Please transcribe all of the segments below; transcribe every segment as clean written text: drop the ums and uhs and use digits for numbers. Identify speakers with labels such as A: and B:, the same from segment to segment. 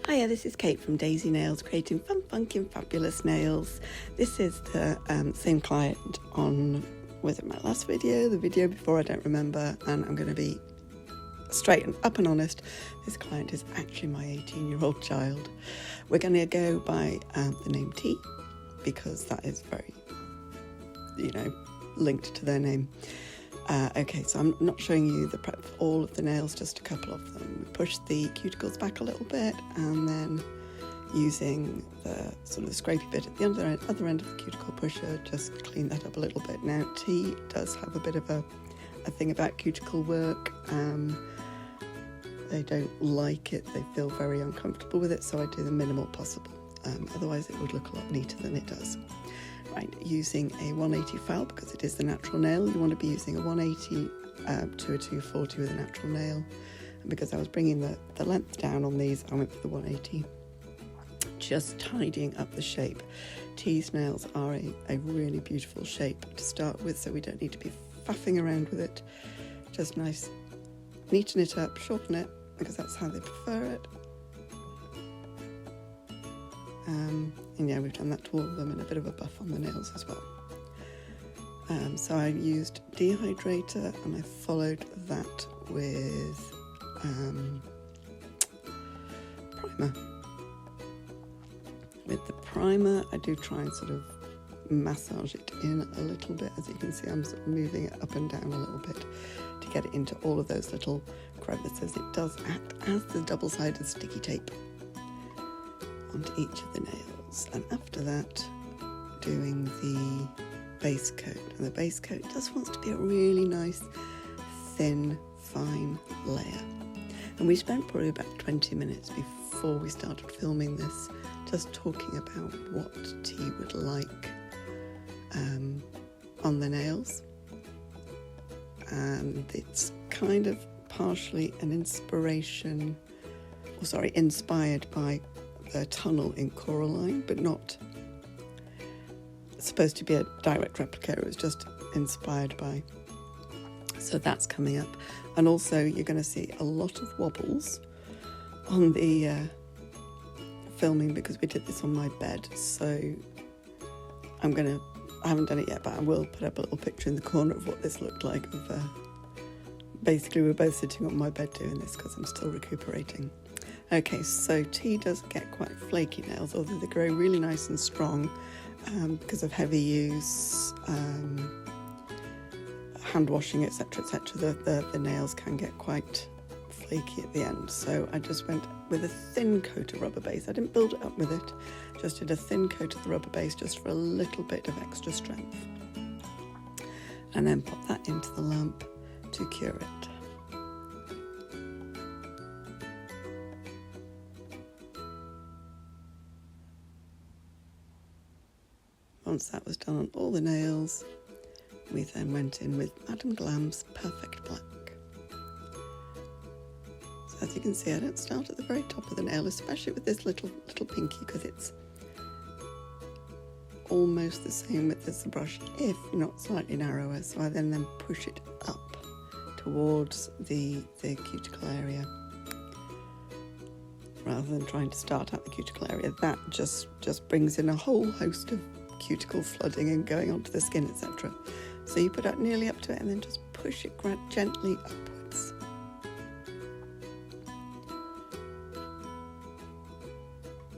A: Hiya, this is Kate from Daisy Nails, creating fun, funky and fabulous nails. This is the same client on, was it my last video, the video before, I don't remember, and I'm going to be straight and up and honest, this client is actually my 18-year-old child. We're going to go by the name T, because that is very, linked to their name. Okay, so I'm not showing you the prep for all of the nails, just a couple of them. We push the cuticles back a little bit, and then using the sort of scrapey bit at the other end of the cuticle pusher, just clean that up a little bit. Now, T does have a bit of a thing about cuticle work. They don't like it, they feel very uncomfortable with it, so I do the minimal possible. Otherwise it would look a lot neater than it does. Right, using a 180 file, because it is the natural nail, you want to be using a 180 to a 240 with a natural nail. And because I was bringing the length down on these, I went for the 180. Just tidying up the shape. T's nails are a really beautiful shape to start with, so we don't need to be faffing around with it. Just nice, neaten it up, shorten it, because that's how they prefer it. And yeah, we've done that to all of them, and a bit of a buff on the nails as well. So I used dehydrator, and I followed that with primer. With the primer, I do try and sort of massage it in a little bit. As you can see, I'm sort of moving it up and down a little bit to get it into all of those little crevices. It does act as the double-sided sticky tape onto each of the nails. And after that, doing the base coat. And the base coat just wants to be a really nice, thin, fine layer. And we spent probably about 20 minutes before we started filming this, just talking about what T would like on the nails. And it's kind of partially an inspired by the tunnel in Coraline, but not supposed to be a direct replica. It was just inspired by. So that's coming up. And also you're going to see a lot of wobbles on the filming, because we did this on my bed. So I haven't done it yet, but I will put up a little picture in the corner of what this looked like. Basically, we're both sitting on my bed doing this because I'm still recuperating. Okay, so T does get quite flaky nails, although they grow really nice and strong because of heavy use, hand washing, etc., etc. The nails can get quite flaky at the end. So I just went with a thin coat of rubber base. I didn't build it up with it, just did a thin coat of the rubber base just for a little bit of extra strength. And then pop that into the lamp to cure it. Once that was done on all the nails, we then went in with Madame Glam's Perfect Black. So as you can see, I don't start at the very top of the nail, especially with this little pinky, because it's almost the same width as the brush, if not slightly narrower. So I then push it up towards the cuticle area, rather than trying to start at the cuticle area. That just brings in a whole host of cuticle flooding and going onto the skin, etc. So you put it nearly up to it and then just push it gently upwards.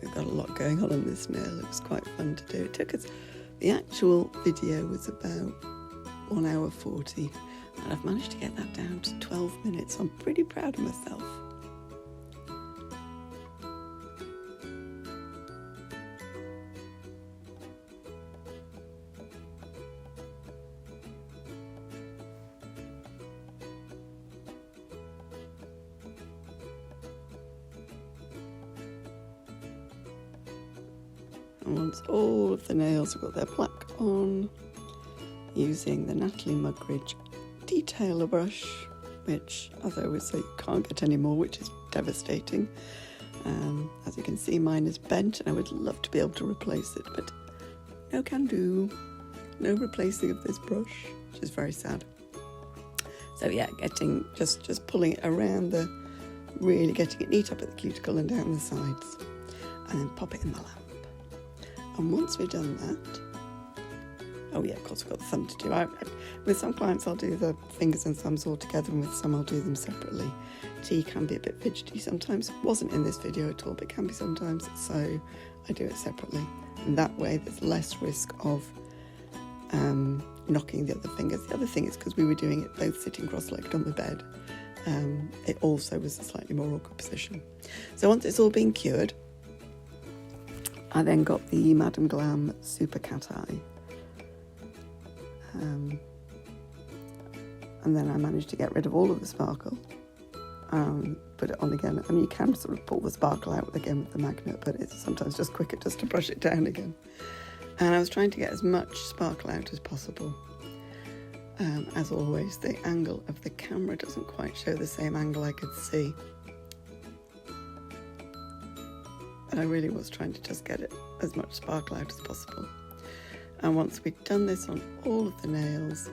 A: We've got a lot going on this nail. It was quite fun to do. It took us, the actual video was about 1 hour 40, and I've managed to get that down to 12 minutes. I'm pretty proud of myself. And once all of the nails have got their black on, using the Natalie Mugridge detailer brush, which, as I always say, you can't get any more, which is devastating. As you can see, mine is bent, and I would love to be able to replace it, but no can do. No replacing of this brush, which is very sad. So yeah, just pulling it around the really getting it neat up at the cuticle and down the sides, and then pop it in the lamp. And once we've done that, oh yeah, of course we've got the thumb to do. With some clients I'll do the fingers and thumbs all together, and with some I'll do them separately. Tea can be a bit fidgety sometimes. Wasn't in this video at all, but can be sometimes, so I do it separately. And that way there's less risk of knocking the other fingers. The other thing is, because we were doing it both sitting cross-legged on the bed, it also was a slightly more awkward position. So once it's all been cured, I then got the Madame Glam Super Cat Eye. And then I managed to get rid of all of the sparkle, put it on again. I mean, you can sort of pull the sparkle out again with the magnet, but it's sometimes just quicker just to brush it down again. And I was trying to get as much sparkle out as possible. As always, the angle of the camera doesn't quite show the same angle I could see. But I really was trying to just get it as much sparkle out as possible. And once we'd done this on all of the nails,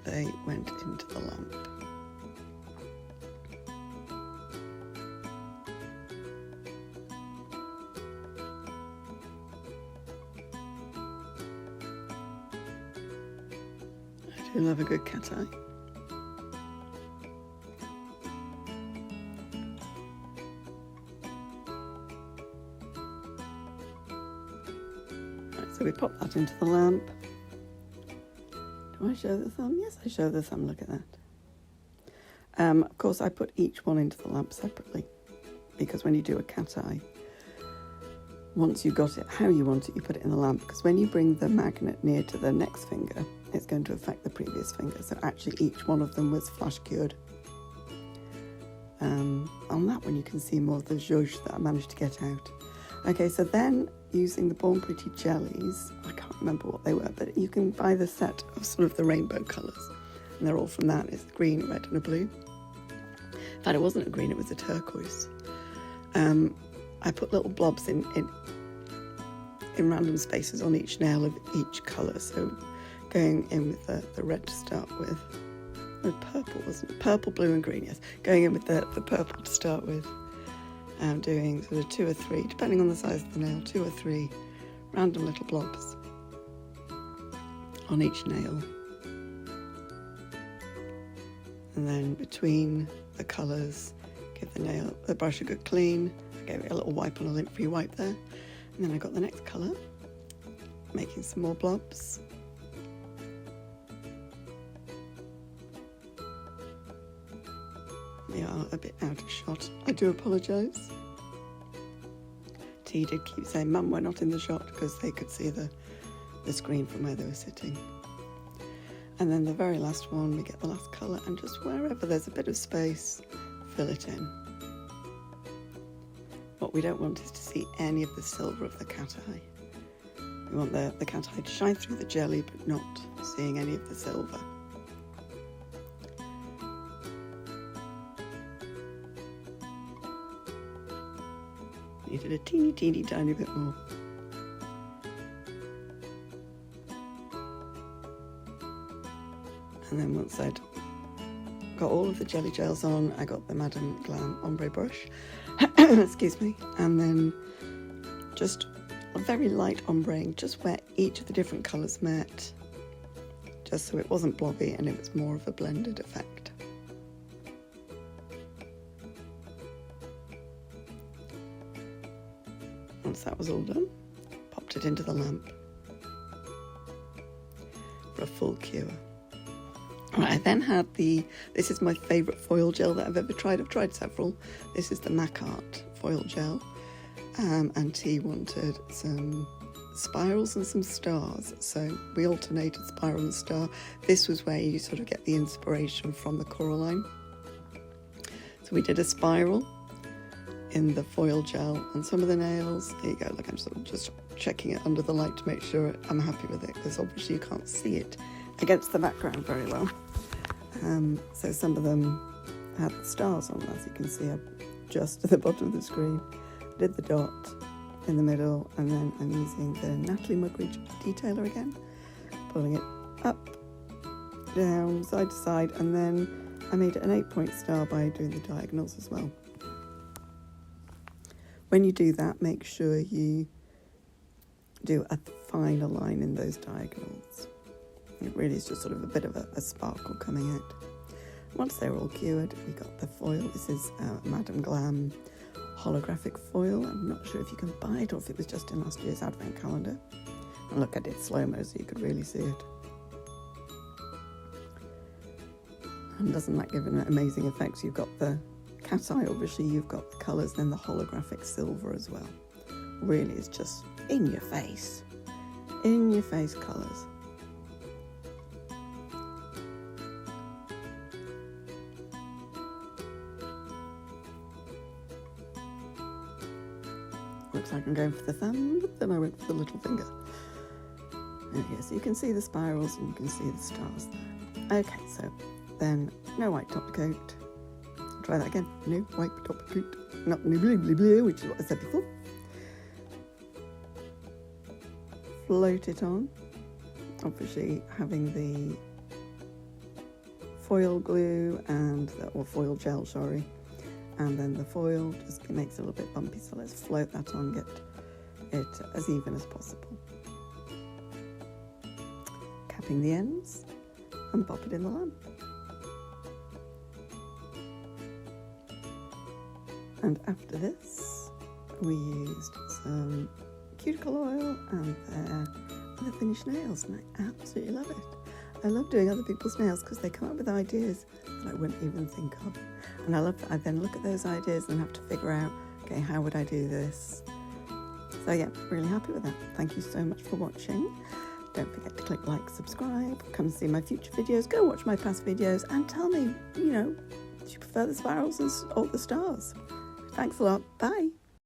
A: they went into the lamp. I do love a good cat eye. So we pop that into the lamp. Do I show the thumb? Yes, I show the thumb. Look at that. Of course, I put each one into the lamp separately, because when you do a cat eye, once you've got it how you want it, you put it in the lamp, because when you bring the magnet near to the next finger, it's going to affect the previous finger. So actually each one of them was flash cured. On that one you can see more of the zhuzh that I managed to get out. Okay, so then using the Born Pretty jellies, I can't remember what they were, but you can buy the set of sort of the rainbow colours, and they're all from that. It's green, red and a blue. In fact, it wasn't a green, it was a turquoise. I put little blobs in random spaces on each nail of each colour, so going in with the red to start with. Purple, wasn't it? Purple, blue and green, yes. Going in with the purple to start with. Doing sort of 2 or 3, depending on the size of the nail, 2 or 3 random little blobs on each nail. And then between the colours, give the brush a good clean. I gave it a little wipe on a lint-free wipe there. And then I got the next colour, making some more blobs. They are a bit out of shot. I do apologise. T did keep saying, "Mum, we're not in the shot," because they could see the screen from where they were sitting. And then the very last one, we get the last colour, and just wherever there's a bit of space, fill it in. What we don't want is to see any of the silver of the cat eye. We want the cat eye to shine through the jelly, but not seeing any of the silver. Needed a teeny tiny bit more. And then once I'd got all of the jelly gels on, I got the Madame Glam ombre brush, excuse me, and then just a very light ombreing, just where each of the different colours met, just so it wasn't blobby and it was more of a blended effect. Once that was all done, popped it into the lamp for a full cure. Right, I then had this is my favourite foil gel that I've ever tried. I've tried several. This is the MAC Art foil gel. And T wanted some spirals and some stars. So we alternated spiral and star. This was where you sort of get the inspiration from the coraline. So we did a spiral in the foil gel and some of the nails. There you go, look, I'm sort of just checking it under the light to make sure I'm happy with it, because obviously you can't see it against the background very well. So some of them had the stars on, as you can see, just at the bottom of the screen. I did the dot in the middle, and then I'm using the Natalie Mugridge detailer again, pulling it up, down, side to side, and then I made it an 8-point star by doing the diagonals as well. When you do that, make sure you do a finer line in those diagonals. It really is just sort of a bit of a sparkle coming out. Once they're all cured, we got the foil. This is Madame Glam holographic foil. I'm not sure if you can buy it or if it was just in last year's advent calendar. And look, I did slow-mo so you could really see it. And doesn't that give an amazing effect? You've got the cat's eye, obviously, you've got the colours, then the holographic silver as well. Really, it's just in your face colours. Looks like I'm going for the thumb, but then I went for the little finger. There you go, so you can see the spirals and you can see the stars there. Okay, so then no white top coat. Try that again. No white top coat. Not blue, which is what I said before. Float it on. Obviously having the foil glue or foil gel, sorry. And then the foil just makes it a little bit bumpy, so let's float that on, get it as even as possible. Capping the ends and pop it in the lamp. And after this, we used some cuticle oil and the finished nails, and I absolutely love it. I love doing other people's nails because they come up with ideas that I wouldn't even think of. And I love that I then look at those ideas and have to figure out, okay, how would I do this? So yeah, really happy with that. Thank you so much for watching. Don't forget to click like, subscribe, come see my future videos, go watch my past videos and tell me, do you prefer the spirals or the stars? Thanks a lot. Bye.